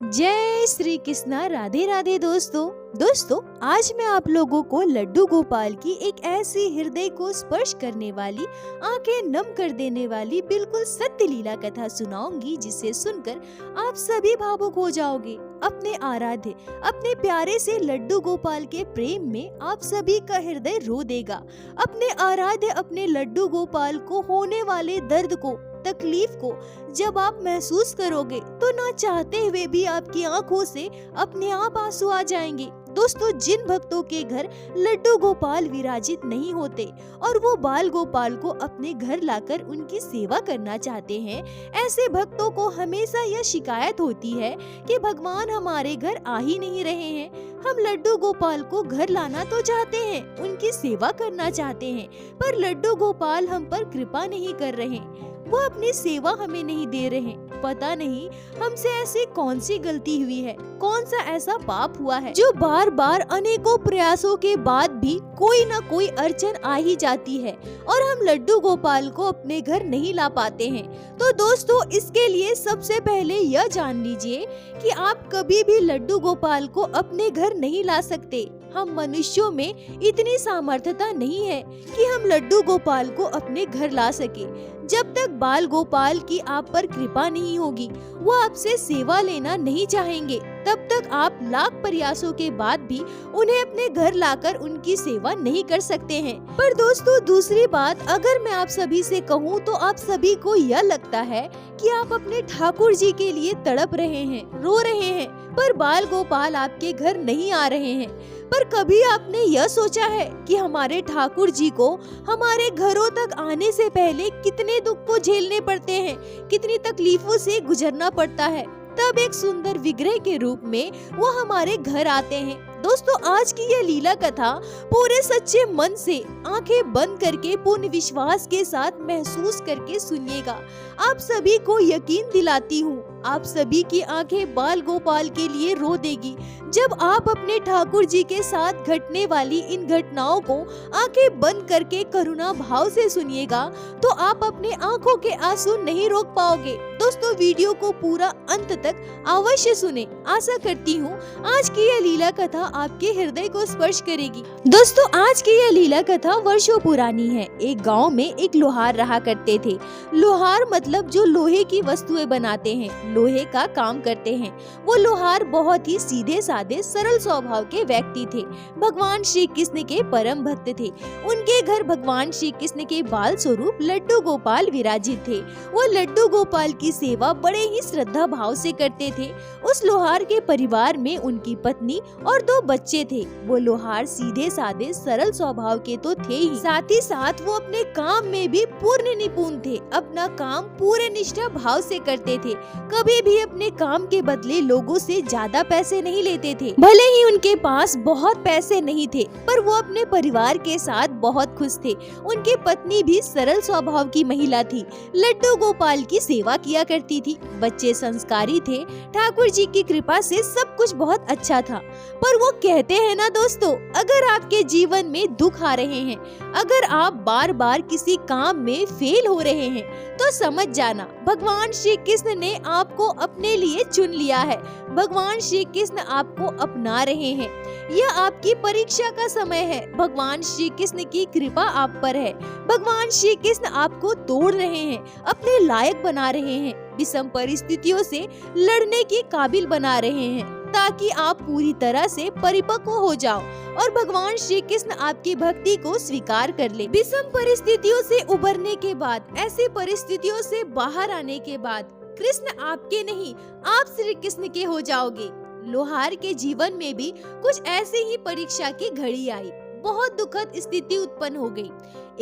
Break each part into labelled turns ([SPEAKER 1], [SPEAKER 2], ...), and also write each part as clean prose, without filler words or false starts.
[SPEAKER 1] जय श्री कृष्णा। राधे राधे दोस्तों आज मैं आप लोगों को लड्डू गोपाल की एक ऐसी हृदय को स्पर्श करने वाली, आंखें नम कर देने वाली बिल्कुल सत्य लीला कथा सुनाऊंगी, जिसे सुनकर आप सभी भावुक हो जाओगे। अपने आराध्य, अपने प्यारे से लड्डू गोपाल के प्रेम में आप सभी का हृदय रो देगा। अपने आराध्य, अपने लड्डू गोपाल को होने वाले दर्द को, तकलीफ को जब आप महसूस करोगे तो ना चाहते हुए भी आपकी आंखों से अपने आप आंसू आ जाएंगे। दोस्तों, जिन भक्तों के घर लड्डू गोपाल विराजित नहीं होते और वो बाल गोपाल को अपने घर लाकर उनकी सेवा करना चाहते हैं, ऐसे भक्तों को हमेशा यह शिकायत होती है कि भगवान हमारे घर आ ही नहीं रहे हैं। हम लड्डू गोपाल को घर लाना तो चाहते हैं, उनकी सेवा करना चाहते हैं, पर लड्डू गोपाल हम पर कृपा नहीं कर रहे, वो अपनी सेवा हमें नहीं दे रहे। पता नहीं हमसे ऐसी कौन सी गलती हुई है, कौन सा ऐसा पाप हुआ है जो बार बार अनेकों प्रयासों के बाद भी कोई न कोई अड़चन आ ही जाती है और हम लड्डू गोपाल को अपने घर नहीं ला पाते हैं। तो दोस्तों, इसके लिए सबसे पहले यह जान लीजिए कि आप कभी भी लड्डू गोपाल को अपने घर नहीं ला सकते। हम मनुष्यों में इतनी सामर्थ्यता नहीं है कि हम लड्डू गोपाल को अपने घर ला सके। जब तक बाल गोपाल की आप पर कृपा नहीं होगी, वो आपसे सेवा लेना नहीं चाहेंगे, तब तक आप लाख प्रयासों के बाद भी उन्हें अपने घर लाकर उनकी सेवा नहीं कर सकते हैं। पर दोस्तों, दूसरी बात अगर मैं आप सभी से कहूँ तो आप सभी को यह लगता है कि आप अपने ठाकुर जी के लिए तड़प रहे हैं, रो रहे हैं, पर बाल गोपाल आपके घर नहीं आ रहे हैं। पर कभी आपने यह सोचा है कि हमारे ठाकुर जी को हमारे घरों तक आने से पहले कितने दुख को झेलने पड़ते हैं, कितनी तकलीफों से गुजरना पड़ता है, तब एक सुंदर विग्रह के रूप में वो हमारे घर आते हैं। दोस्तों, आज की यह लीला कथा पूरे सच्चे मन से, आंखें बंद करके, पूर्ण विश्वास के साथ महसूस करके सुनिएगा। आप सभी को यकीन दिलाती हूँ, आप सभी की आंखें बाल गोपाल के लिए रो देगी। जब आप अपने ठाकुर जी के साथ घटने वाली इन घटनाओं को आंखें बंद करके करुणा भाव से सुनिएगा तो आप अपने आंखों के आंसू नहीं रोक पाओगे। दोस्तों, वीडियो को पूरा अंत तक अवश्य सुने। आशा करती हूँ आज की यह लीला कथा आपके हृदय को स्पर्श करेगी। दोस्तों, आज की यह लीला कथा वर्षों पुरानी है। एक गांव में एक लोहार रहा करते थे। लोहार मतलब जो लोहे की वस्तुएं बनाते हैं, लोहे का काम करते हैं। वो लोहार बहुत ही सीधे साधे सरल स्वभाव के व्यक्ति थे। भगवान श्री कृष्ण के परम भक्त थे। उनके घर भगवान श्री कृष्ण के बाल स्वरूप लड्डू गोपाल विराजित थे। वो लड्डू गोपाल की सेवा बड़े ही श्रद्धा भाव से करते थे। उस लोहार के परिवार में उनकी पत्नी और 2 बच्चे थे। वो लोहार सीधे साधे सरल स्वभाव के तो थे ही साथ वो अपने काम में भी पूर्ण निपुण थे। अपना काम पूरे निष्ठा भाव से करते थे। कभी भी अपने काम के बदले लोगों से ज्यादा पैसे नहीं लेते थे। भले ही उनके पास बहुत पैसे नहीं थे, पर वो अपने परिवार के साथ बहुत खुश थे। उनकी पत्नी भी सरल स्वभाव की महिला थी, लड्डू गोपाल की सेवा किया करती थी। बच्चे संस्कारी थे। ठाकुर जी की कृपा से सब कुछ बहुत अच्छा था। पर वो कहते हैं ना दोस्तों, अगर आपके जीवन में दुख आ रहे हैं, अगर आप बार बार किसी काम में फेल हो रहे हैं, तो समझ जाना भगवान श्री कृष्ण ने आपको अपने लिए चुन लिया है। भगवान श्री कृष्ण आपको अपना रहे हैं। यह आपकी परीक्षा का समय है। भगवान श्री कृष्ण की कृपा आप पर है। भगवान श्री कृष्ण आपको तोड़ रहे हैं, अपने लायक बना रहे हैं, विषम परिस्थितियों से लड़ने के काबिल बना रहे हैं, ताकि आप पूरी तरह से परिपक्व हो जाओ और भगवान श्री कृष्ण आपकी भक्ति को स्वीकार कर ले। विषम परिस्थितियों से उबरने के बाद, ऐसी परिस्थितियों से बाहर आने के बाद कृष्ण आपके नहीं, आप श्री कृष्ण के हो जाओगे। लोहार के जीवन में भी कुछ ऐसी ही परीक्षा की घड़ी आई। बहुत दुखद स्थिति उत्पन्न हो गई।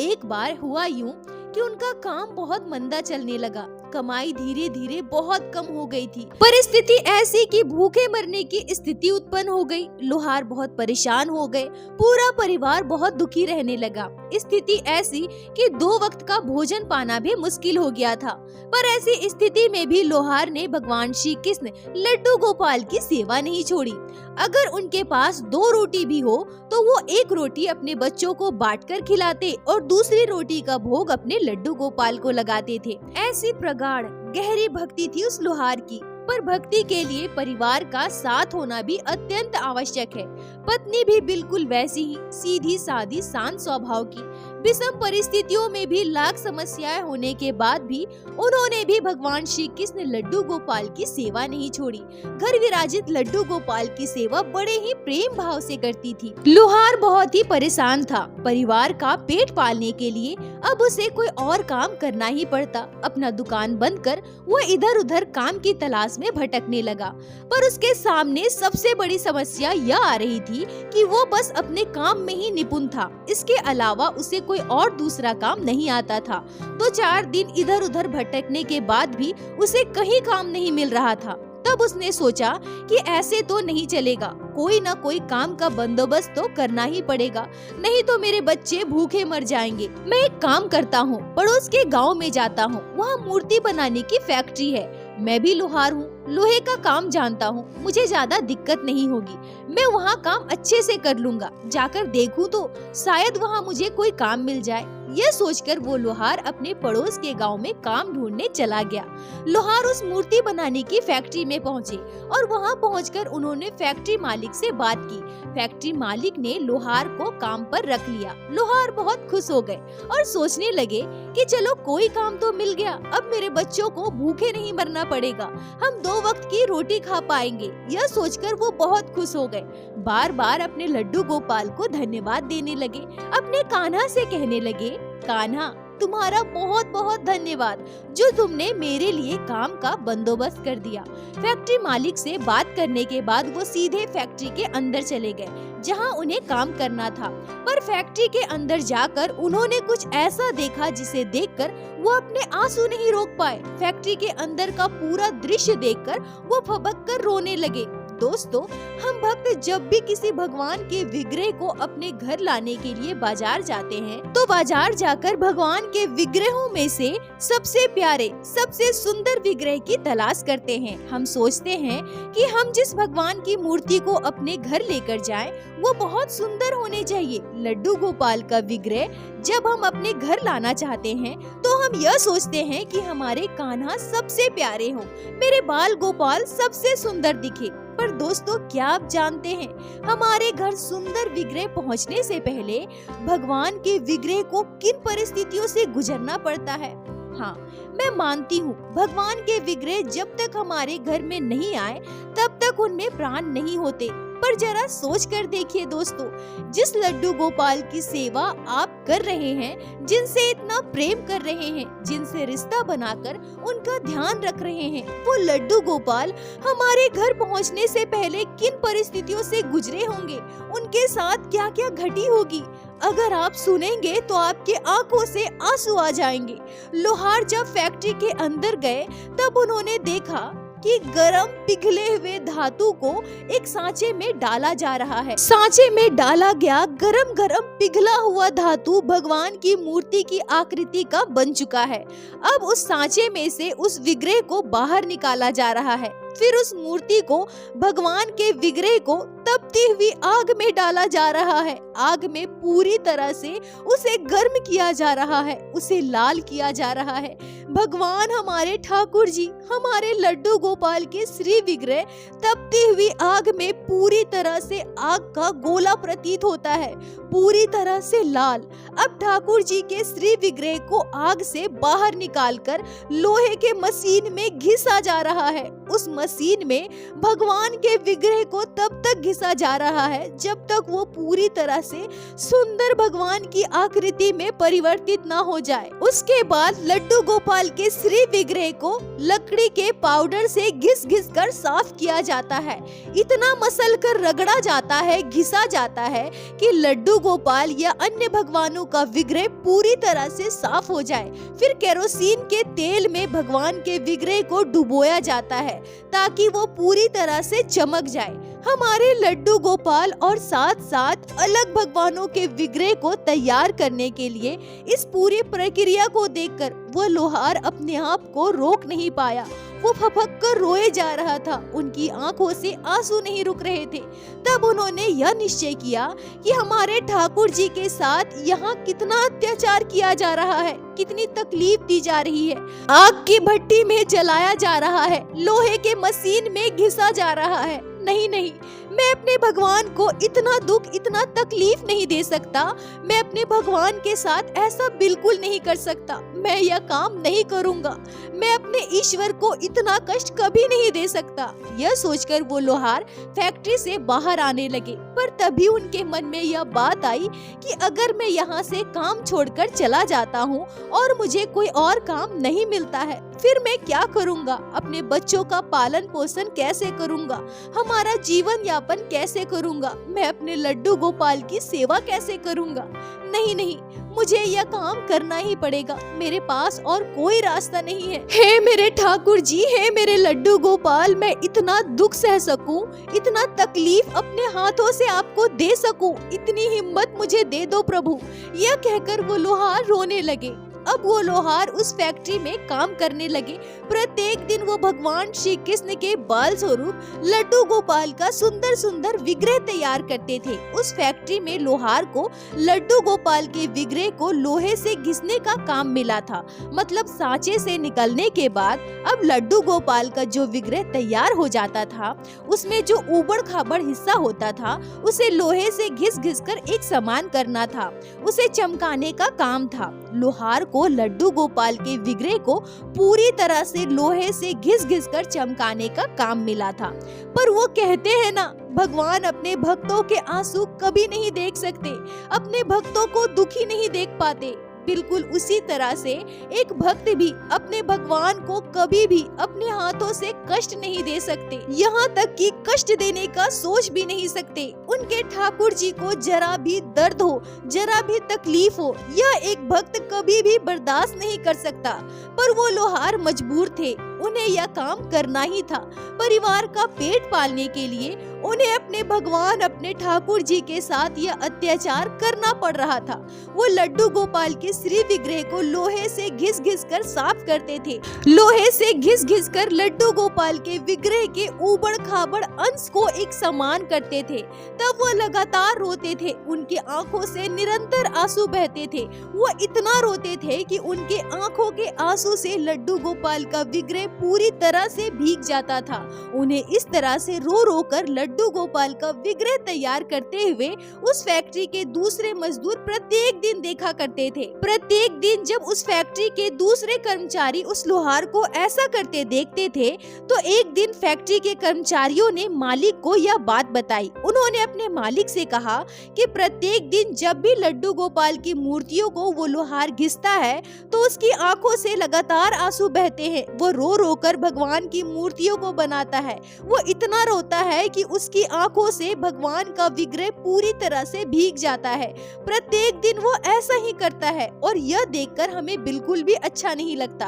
[SPEAKER 1] एक बार हुआ यूं कि उनका काम बहुत मंदा चलने लगा। कमाई धीरे धीरे बहुत कम हो गई थी। परिस्थिति ऐसी कि भूखे मरने की स्थिति उत्पन्न हो गई। लोहार बहुत परेशान हो गए। पूरा परिवार बहुत दुखी रहने लगा। स्थिति ऐसी कि 2 वक्त का भोजन पाना भी मुश्किल हो गया था। पर ऐसी स्थिति में भी लोहार ने भगवान श्री कृष्ण लड्डू गोपाल की सेवा नहीं छोड़ी। अगर उनके पास 2 रोटी भी हो तो वो 1 रोटी अपने बच्चों को बांटकर खिलाते और दूसरी रोटी का भोग अपने लड्डू गोपाल को लगाते थे। ऐसी प्रगाढ़ गहरी भक्ति थी उस लोहार की। पर भक्ति के लिए परिवार का साथ होना भी अत्यंत आवश्यक है। पत्नी भी बिल्कुल वैसी ही सीधी सादी शांत स्वभाव की। विषम परिस्थितियों में भी लाख समस्याएं होने के बाद भी उन्होंने भी भगवान श्री कृष्ण लड्डू गोपाल की सेवा नहीं छोड़ी। घर विराजित लड्डू गोपाल की सेवा बड़े ही प्रेम भाव से करती थी। लोहार बहुत ही परेशान था। परिवार का पेट पालने के लिए अब उसे कोई और काम करना ही पड़ता। अपना दुकान बंद कर वो इधर उधर काम की तलाश में भटकने लगा। पर उसके सामने सबसे बड़ी समस्या यह आ रही थी कि वो बस अपने काम में ही निपुण था। इसके अलावा उसे कोई और दूसरा काम नहीं आता था। तो 4 दिन इधर उधर भटकने के बाद भी उसे कहीं काम नहीं मिल रहा था। तब उसने सोचा कि ऐसे तो नहीं चलेगा, कोई ना कोई काम का बंदोबस्त तो करना ही पड़ेगा, नहीं तो मेरे बच्चे भूखे मर जाएंगे। मैं एक काम करता हूँ, पड़ोस के गांव में जाता हूँ, वहाँ मूर्ति बनाने की फैक्ट्री है। मैं भी लोहार हूँ, लोहे का काम जानता हूँ, मुझे ज्यादा दिक्कत नहीं होगी। मैं वहाँ काम अच्छे से कर लूँगा। जाकर देखूँ तो शायद वहाँ मुझे कोई काम मिल जाए। यह सोचकर वो लोहार अपने पड़ोस के गांव में काम ढूंढने चला गया। लोहार उस मूर्ति बनाने की फैक्ट्री में पहुँचे और वहाँ पहुंचकर उन्होंने फैक्ट्री मालिक से बात की। फैक्ट्री मालिक ने लोहार को काम पर रख लिया। लोहार बहुत खुश हो गए और सोचने लगे कि चलो कोई काम तो मिल गया, अब मेरे बच्चों को भूखे नहीं मरना पड़ेगा, हम 2 वक्त की रोटी खा पाएंगे। यह सोचकर वो बहुत खुश हो गए। बार बार अपने लड्डू गोपाल को धन्यवाद देने लगे। अपने कान्हा से कहने लगे, कान्हा तुम्हारा बहुत बहुत धन्यवाद जो तुमने मेरे लिए काम का बंदोबस्त कर दिया। फैक्ट्री मालिक से बात करने के बाद वो सीधे फैक्ट्री के अंदर चले गए जहां उन्हें काम करना था। पर फैक्ट्री के अंदर जाकर उन्होंने कुछ ऐसा देखा जिसे देखकर वो अपने आंसू नहीं रोक पाए। फैक्ट्री के अंदर का पूरा दृश्य देखकर वो फबक कर रोने लगे। दोस्तों, हम भक्त जब भी किसी भगवान के विग्रह को अपने घर लाने के लिए बाजार जाते हैं तो बाजार जाकर भगवान के विग्रहों में से सबसे प्यारे, सबसे सुंदर विग्रह की तलाश करते हैं। हम सोचते हैं कि हम जिस भगवान की मूर्ति को अपने घर लेकर जाएं, वो बहुत सुंदर होने चाहिए। लड्डू गोपाल का विग्रह जब हम अपने घर लाना चाहते हैं तो हम यह सोचते हैं कि हमारे कान्हा सबसे प्यारे हों, मेरे बाल गोपाल सबसे सुंदर दिखे। पर दोस्तों, क्या आप जानते हैं, हमारे घर सुंदर विग्रह पहुंचने से पहले भगवान के विग्रह को किन परिस्थितियों से गुजरना पड़ता है? हाँ, मैं मानती हूँ भगवान के विग्रह जब तक हमारे घर में नहीं आए तब तक उनमें प्राण नहीं होते। पर जरा सोच कर देखिए दोस्तों, जिस लड्डू गोपाल की सेवा आप कर रहे हैं, जिनसे इतना प्रेम कर रहे हैं, जिनसे रिश्ता बनाकर उनका ध्यान रख रहे हैं, वो लड्डू गोपाल हमारे घर पहुंचने से पहले किन परिस्थितियों से गुजरे होंगे, उनके साथ क्या क्या घटी होगी। अगर आप सुनेंगे तो आपके आंखों से आंसू आ जाएंगे। लोहार जब फैक्ट्री के अंदर गए तब उन्होंने देखा कि गरम पिघले हुए धातु को एक सांचे में डाला जा रहा है। सांचे में डाला गया गरम गरम पिघला हुआ धातु भगवान की मूर्ति की आकृति का बन चुका है। अब उस सांचे में से उस विग्रह को बाहर निकाला जा रहा है। फिर उस मूर्ति को, भगवान के विग्रह को तपती हुई आग में डाला जा रहा है। आग में पूरी तरह से उसे गर्म किया जा रहा है, उसे लाल किया जा रहा है। भगवान हमारे ठाकुर जी, हमारे लड्डू गोपाल के श्री विग्रह तपती हुई आग में पूरी तरह से आग का गोला प्रतीत होता है, पूरी तरह से लाल। अब ठाकुर जी के श्री विग्रह को आग से बाहर निकालकर लोहे के मशीन में घिसा जा रहा है। उस मशीन में भगवान के विग्रह को तब तक घिसा जा रहा है जब तक वो पूरी तरह से सुंदर भगवान की आकृति में परिवर्तित ना हो जाए। उसके बाद लड्डू गोपाल के श्री विग्रह को लकड़ी के पाउडर से घिस घिस कर साफ किया जाता है। इतना मसल कर रगड़ा जाता है, घिसा जाता है कि लड्डू गोपाल या अन्य भगवानों का विग्रह पूरी तरह से साफ हो जाए। फिर केरोसिन के तेल में भगवान के विग्रह को डुबोया जाता है ताकि वो पूरी तरह से चमक जाए। हमारे लड्डू गोपाल और साथ साथ अलग भगवानों के विग्रह को तैयार करने के लिए इस पूरी प्रक्रिया को देखकर वो लोहार अपने आप को रोक नहीं पाया। वो फपक कर रोए जा रहा था, उनकी आंखों से आंसू नहीं रुक रहे थे। तब उन्होंने यह निश्चय किया कि हमारे ठाकुर जी के साथ यहाँ कितना अत्याचार किया जा रहा है, कितनी तकलीफ दी जा रही है। आग की भट्टी में जलाया जा रहा है, लोहे के मशीन में घिसा जा रहा है। नहीं नहीं, मैं अपने भगवान को इतना दुख, इतना तकलीफ नहीं दे सकता। मैं अपने भगवान के साथ ऐसा बिल्कुल नहीं कर सकता। मैं यह काम नहीं करूँगा। मैं अपने ईश्वर को इतना कष्ट कभी नहीं दे सकता। यह सोचकर वो लोहार फैक्ट्री से बाहर आने लगे। पर तभी उनके मन में यह बात आई कि अगर मैं यहाँ से काम छोड़कर चला जाता हूँ और मुझे कोई और काम नहीं मिलता है, फिर मैं क्या करूँगा? अपने बच्चों का पालन पोषण कैसे करूँगा? हमारा जीवन यापन कैसे करूँगा? मैं अपने लड्डू गोपाल की सेवा कैसे करूँगा? नहीं नहीं, मुझे यह काम करना ही पड़ेगा। मेरे पास और कोई रास्ता नहीं है। हे मेरे ठाकुर जी, हे मेरे लड्डू गोपाल, मैं इतना दुख सह सकूं, इतना तकलीफ अपने हाथों से आपको दे सकूं, इतनी हिम्मत मुझे दे दो प्रभु। यह कहकर वो लोहार रोने लगे। अब वो लोहार उस फैक्ट्री में काम करने लगे। प्रत्येक दिन वो भगवान श्री कृष्ण के बाल स्वरूप लड्डू गोपाल का सुंदर सुंदर विग्रह तैयार करते थे। उस फैक्ट्री में लोहार को लड्डू गोपाल के विग्रह को लोहे से घिसने का काम मिला था। मतलब सांचे से निकलने के बाद अब लड्डू गोपाल का जो विग्रह तैयार हो जाता था, उसमें जो ऊबड़ खाबड़ हिस्सा होता था, उसे लोहे से घिस घिस कर एक समान करना था, उसे चमकाने का काम था। लोहार को लड्डू गोपाल के विग्रह को पूरी तरह से लोहे से घिस घिस कर चमकाने का काम मिला था। पर वो कहते हैं ना, भगवान अपने भक्तों के आंसू कभी नहीं देख सकते, अपने भक्तों को दुखी नहीं देख पाते। बिल्कुल उसी तरह से एक भक्त भी अपने भगवान को कभी भी अपने हाथों से कष्ट नहीं दे सकते, यहाँ तक कि कष्ट देने का सोच भी नहीं सकते। उनके ठाकुर जी को जरा भी दर्द हो, जरा भी तकलीफ हो, यह एक भक्त कभी भी बर्दाश्त नहीं कर सकता। पर वो लोहार मजबूर थे, उन्हें यह काम करना ही था। परिवार का पेट पालने के लिए उन्हें अपने भगवान, अपने ठाकुर जी के साथ यह अत्याचार करना पड़ रहा था। वो लड्डू गोपाल के श्री विग्रह को लोहे से घिस घिस कर साफ करते थे। लोहे से घिस घिस कर लड्डू गोपाल के विग्रह के ऊबड़ खाबड़ अंश को एक समान करते थे। तब वो लगातार रोते थे, उनकी आंखों से निरंतर आंसू बहते थे। वो इतना रोते थे कि उनके आंखों के आंसू से लड्डू गोपाल का विग्रह पूरी तरह से भीग जाता था। उन्हें इस तरह से रो रो कर लड्डू गोपाल का विग्रह तैयार करते हुए उस फैक्ट्री के दूसरे मजदूर प्रत्येक दिन देखा करते थे। प्रत्येक दिन जब उस फैक्ट्री के दूसरे कर्मचारी उस लोहार को ऐसा करते देखते थे, तो एक दिन फैक्ट्री के कर्मचारियों ने मालिक को यह बात बताई। उन्होंने अपने मालिक से कहा कि प्रत्येक दिन जब भी लड्डू गोपाल की मूर्तियों को वो लोहार घिसता है, तो उसकी आंखों से लगातार आंसू बहते हैं। वो रो रो कर भगवान की मूर्तियों को बनाता है। वो इतना रोता है कि उसकी आंखों से भगवान का विग्रह पूरी तरह से भीग जाता है। प्रत्येक दिन वो ऐसा ही करता है और यह देखकर हमें बिल्कुल भी अच्छा नहीं लगता।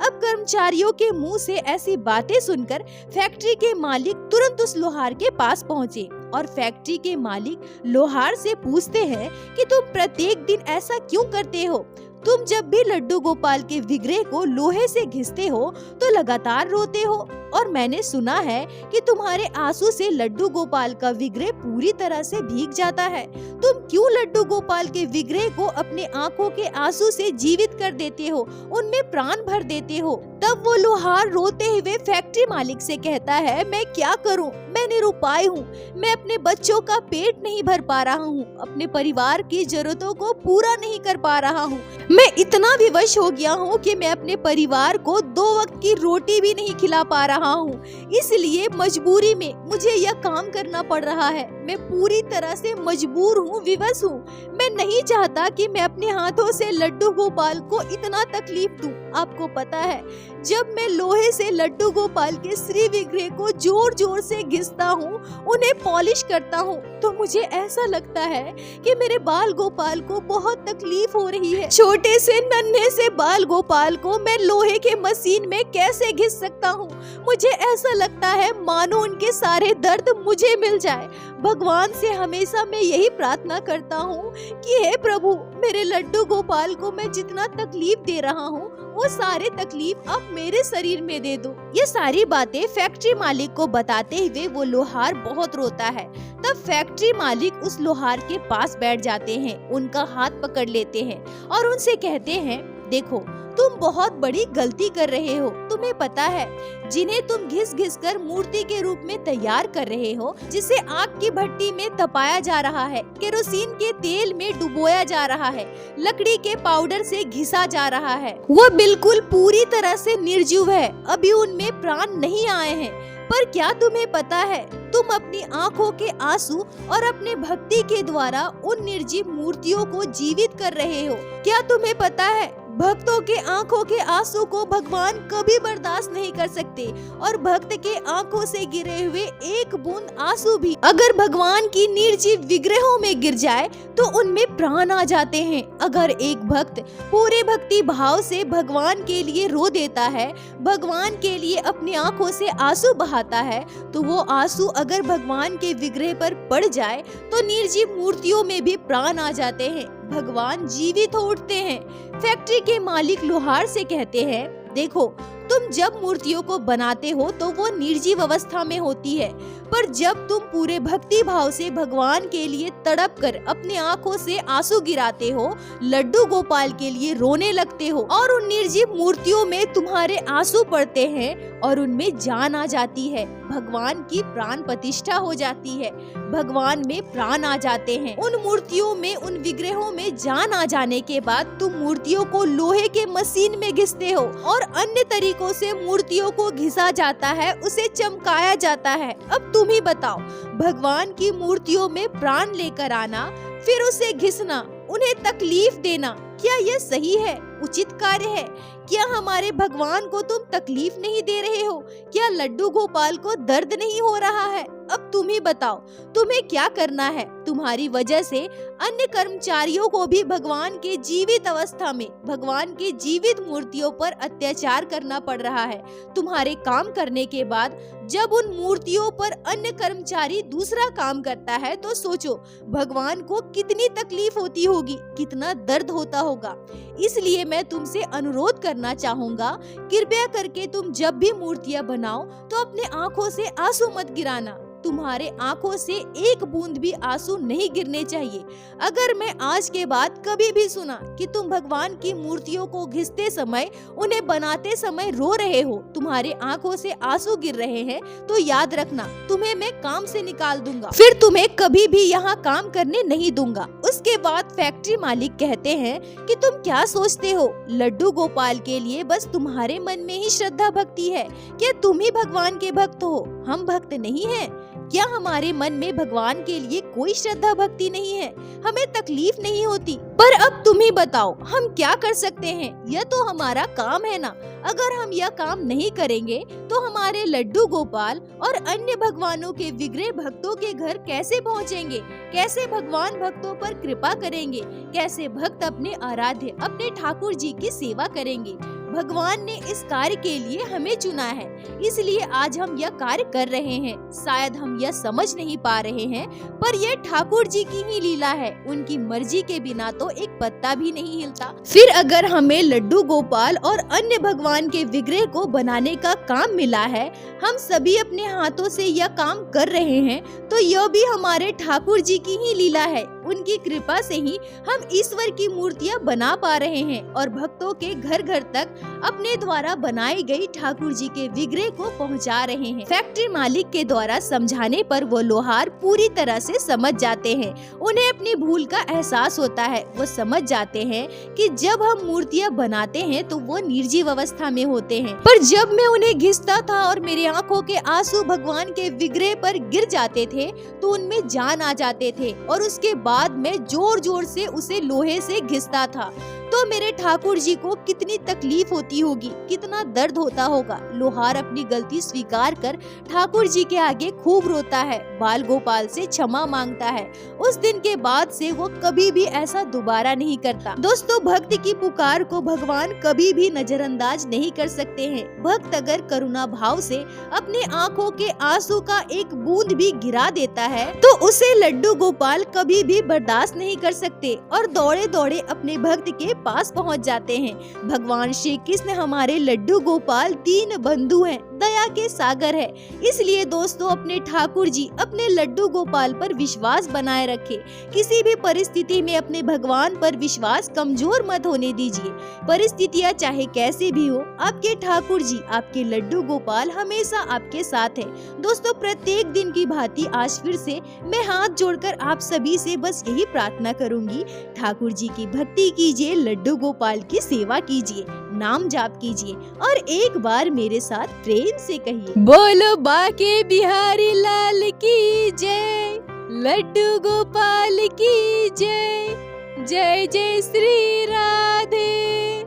[SPEAKER 1] अब कर्मचारियों के मुंह से ऐसी बातें सुनकर फैक्ट्री के मालिक तुरंत उस लोहार के पास पहुँचे और फैक्ट्री के मालिक लोहार से पूछते हैं कि तुम प्रत्येक दिन ऐसा क्यों करते हो? तुम जब भी लड्डू गोपाल के विग्रह को लोहे से घिसते हो तो लगातार रोते हो, और मैंने सुना है कि तुम्हारे आंसू से लड्डू गोपाल का विग्रह पूरी तरह से भीग जाता है। तुम क्यों लड्डू गोपाल के विग्रह को अपने आंखों के आंसू से जीवित कर देते हो, उनमें प्राण भर देते हो? तब वो लोहार रोते हुए फैक्ट्री मालिक से कहता है, मैं क्या करूं? मैं निरुपाय हूं। मैं अपने बच्चों का पेट नहीं भर पा रहा हूं, अपने परिवार की जरूरतों को पूरा नहीं कर पा रहा हूं। मैं इतना विवश हो गया हूं कि मैं अपने परिवार को 2 वक्त की रोटी भी नहीं खिला पा रहा हूं। इसलिए मजबूरी में मुझे यह काम करना पड़ रहा है। मैं पूरी तरह से मजबूर हूँ, विवश हूँ। मैं नहीं चाहता कि मैं अपने हाथों से लड्डू गोपाल को इतना तकलीफ दूं। आपको पता है, जब मैं लोहे से लड्डू गोपाल के श्री विग्रह को जोर जोर से घिसता हूँ, उन्हें पॉलिश करता हूँ, तो मुझे ऐसा लगता है कि मेरे बाल गोपाल को बहुत तकलीफ हो रही है। छोटे से नन्हे से बाल गोपाल को मैं लोहे के मशीन में कैसे घिस सकता हूँ? मुझे ऐसा लगता है मानो उनके सारे दर्द मुझे मिल जाए। भगवान से हमेशा मैं यही प्रार्थना करता हूँ कि हे प्रभु, मेरे लड्डू गोपाल को मैं जितना तकलीफ दे रहा हूँ वो सारे तकलीफ अब मेरे शरीर में दे दो। ये सारी बातें फैक्ट्री मालिक को बताते हुए वो लोहार बहुत रोता है। तब फैक्ट्री मालिक उस लोहार के पास बैठ जाते हैं, उनका हाथ पकड़ लेते हैं और उनसे कहते हैं, देखो तुम बहुत बड़ी गलती कर रहे हो। तुम्हें पता है जिन्हें तुम घिस घिस कर मूर्ति के रूप में तैयार कर रहे हो, जिसे आग की भट्टी में तपाया जा रहा है, केरोसिन के तेल में डुबोया जा रहा है, लकड़ी के पाउडर से घिसा जा रहा है, वो बिल्कुल पूरी तरह से निर्जीव है। अभी उनमें प्राण नहीं आए हैं। पर क्या तुम्हें पता है, तुम अपनी आंखों के आंसू और अपने भक्ति के द्वारा उन निर्जीव मूर्तियों को जीवित कर रहे हो। क्या तुम्हें पता है, भक्तों के आंखों के आंसू को भगवान कभी बर्दाश्त नहीं कर सकते और भक्त के आंखों से गिरे हुए एक बूंद आंसू भी अगर भगवान की निर्जीव विग्रहों में गिर जाए तो उनमें प्राण आ जाते हैं। अगर एक भक्त पूरे भक्ति भाव से भगवान के लिए रो देता है, भगवान के लिए अपनी आंखों से आंसू बहाता है, तो वो आंसू अगर भगवान के विग्रह पर पड़ जाए तो निर्जीव मूर्तियों में भी प्राण आ जाते हैं, भगवान जीवित हो उठते हैं। फैक्ट्री के मालिक लोहार से कहते हैं, देखो तुम जब मूर्तियों को बनाते हो तो वो निर्जीव अवस्था में होती है, पर जब तुम पूरे भक्ति भाव से भगवान के लिए तड़प कर अपने आंखों से आंसू गिराते हो, लड्डू गोपाल के लिए रोने लगते हो और उन निर्जीव मूर्तियों में तुम्हारे आंसू पड़ते हैं और उनमें जान आ जाती है, भगवान की प्राण प्रतिष्ठा हो जाती है, भगवान में प्राण आ जाते हैं। उन मूर्तियों में, उन विग्रहों में जान आ जाने के बाद तुम मूर्तियों को लोहे के मशीन में घिसते हो और अन्य तरीकों से मूर्तियों को घिसा जाता है, उसे चमकाया जाता है। अब तुम ही बताओ, भगवान की मूर्तियों में प्राण लेकर आना, फिर उसे घिसना, उन्हें तकलीफ देना, क्या यह सही है, उचित कार्य है? क्या हमारे भगवान को तुम तकलीफ नहीं दे रहे हो? क्या लड्डू गोपाल को दर्द नहीं हो रहा है? अब तुम ही बताओ, तुम्हें क्या करना है? तुम्हारी वजह से अन्य कर्मचारियों को भी भगवान के जीवित अवस्था में भगवान के जीवित मूर्तियों पर अत्याचार करना पड़ रहा है। तुम्हारे काम करने के बाद जब उन मूर्तियों पर अन्य कर्मचारी दूसरा काम करता है तो सोचो भगवान को कितनी तकलीफ होती होगी, कितना दर्द होता होगा। इसलिए मैं तुमसे अनुरोध करना चाहूँगा, कृपया करके तुम जब भी मूर्तियाँ बनाओ तो अपने आँखों से आंसू मत गिराना। तुम्हारे आंखों से एक बूंद भी आंसू नहीं गिरने चाहिए। अगर मैं आज के बाद कभी भी सुना कि तुम भगवान की मूर्तियों को घिसते समय, उन्हें बनाते समय रो रहे हो, तुम्हारे आंखों से आंसू गिर रहे हैं, तो याद रखना तुम्हें मैं काम से निकाल दूंगा, फिर तुम्हें कभी भी यहाँ काम करने नहीं दूंगा। उसके बाद फैक्ट्री मालिक कहते हैं कि तुम क्या सोचते हो, लड्डू गोपाल के लिए बस तुम्हारे मन में ही श्रद्धा भक्ति है? क्या तुम ही भगवान के भक्त हो, हम भक्त नहीं हैं? क्या हमारे मन में भगवान के लिए कोई श्रद्धा भक्ति नहीं है? हमें तकलीफ नहीं होती? पर अब तुम ही बताओ हम क्या कर सकते हैं? यह तो हमारा काम है ना। अगर हम यह काम नहीं करेंगे तो हमारे लड्डू गोपाल और अन्य भगवानों के विग्रह भक्तों के घर कैसे पहुंचेंगे? कैसे भगवान भक्तों पर कृपा करेंगे? कैसे भक्त अपने आराध्य, अपने ठाकुर जी की सेवा करेंगे? भगवान ने इस कार्य के लिए हमें चुना है, इसलिए आज हम यह कार्य कर रहे हैं। शायद हम यह समझ नहीं पा रहे हैं, पर यह ठाकुर जी की ही लीला है। उनकी मर्जी के बिना तो एक पत्ता भी नहीं हिलता। फिर अगर हमें लड्डू गोपाल और अन्य भगवान के विग्रह को बनाने का काम मिला है, हम सभी अपने हाथों से यह काम कर रहे हैं, तो यह भी हमारे ठाकुर जी की ही लीला है। उनकी कृपा से ही हम ईश्वर की मूर्तियाँ बना पा रहे हैं और भक्तों के घर घर तक अपने द्वारा बनाई गई ठाकुर जी के विग्रह को पहुंचा रहे हैं। फैक्ट्री मालिक के द्वारा समझाने पर वो लोहार पूरी तरह से समझ जाते हैं। उन्हें अपनी भूल का एहसास होता है। वो समझ जाते हैं कि जब हम मूर्तियाँ बनाते हैं तो वो निर्जीव अवस्था में होते हैं, पर जब मैं उन्हें घिसता था और मेरी आंखों के आंसू भगवान के विग्रह पर गिर जाते थे तो उनमें जान आ जाते थे और उसके बाद मैं जोर जोर से उसे लोहे से घिसता था तो मेरे ठाकुर जी को कितनी तकलीफ होती होगी, कितना दर्द होता होगा। लोहार अपनी गलती स्वीकार कर ठाकुर जी के आगे खूब रोता है, बाल गोपाल से क्षमा मांगता है। उस दिन के बाद से वो कभी भी ऐसा दोबारा नहीं करता। दोस्तों, भक्त की पुकार को भगवान कभी भी नजरअंदाज नहीं कर सकते हैं। भक्त अगर करुणा भाव से अपने आंखों के आंसू का एक बूंद भी गिरा देता है तो उसे लड्डू गोपाल कभी भी बर्दाश्त नहीं कर सकते और दौड़े दौड़े अपने भक्त के पास पहुंच जाते हैं। भगवान श्री कृष्ण हमारे लड्डू गोपाल दीन बंधु हैं, दया के सागर है। इसलिए दोस्तों अपने ठाकुर जी, अपने लड्डू गोपाल पर विश्वास बनाए रखें। किसी भी परिस्थिति में अपने भगवान पर विश्वास कमजोर मत होने दीजिए। परिस्थितियां चाहे कैसे भी हो, आपके ठाकुर जी, आपके लड्डू गोपाल हमेशा आपके साथ है। दोस्तों प्रत्येक दिन की भांति आज फिर से मैं हाथ जोड़कर आप सभी से बस यही प्रार्थना करूंगी, ठाकुर जी की भक्ति कीजिए, लड्डू गोपाल की सेवा कीजिए, नाम जाप कीजिए और एक बार मेरे साथ प्रेम से कहिए, बोलो बाके बिहारी लाल की जय, लड्डू गोपाल की जय, जय जय श्री राधे।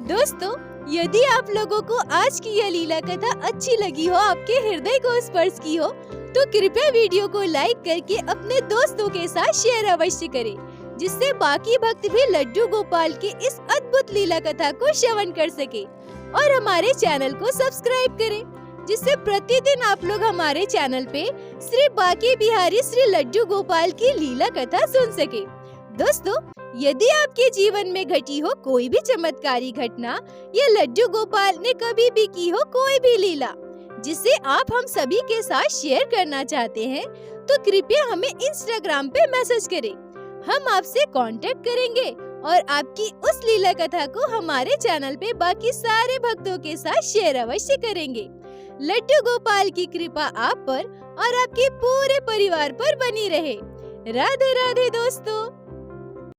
[SPEAKER 1] दोस्तों यदि आप लोगों को आज की यह लीला कथा अच्छी लगी हो, आपके हृदय को स्पर्श की हो, तो कृपया वीडियो को लाइक करके अपने दोस्तों के साथ शेयर अवश्य करें, जिससे बाकी भक्त भी लड्डू गोपाल के इस अद्भुत लीला कथा को श्रवण कर सके। और हमारे चैनल को सब्सक्राइब करें, जिससे प्रतिदिन आप लोग हमारे चैनल पे श्री बाके बिहारी श्री लड्डू गोपाल की लीला कथा सुन सके। दोस्तों यदि आपके जीवन में घटी हो कोई भी चमत्कारी घटना या लड्डू गोपाल ने कभी भी की हो कोई भी लीला जिसे आप हम सभी के साथ शेयर करना चाहते हैं, तो कृपया हमें इंस्टाग्राम पे मैसेज करें। हम आपसे कांटेक्ट करेंगे और आपकी उस लीला कथा को हमारे चैनल पे बाकी सारे भक्तों के साथ शेयर अवश्य करेंगे। लड्डू गोपाल की कृपा आप पर और आपके पूरे परिवार पर बनी रहे। राधे राधे दोस्तों।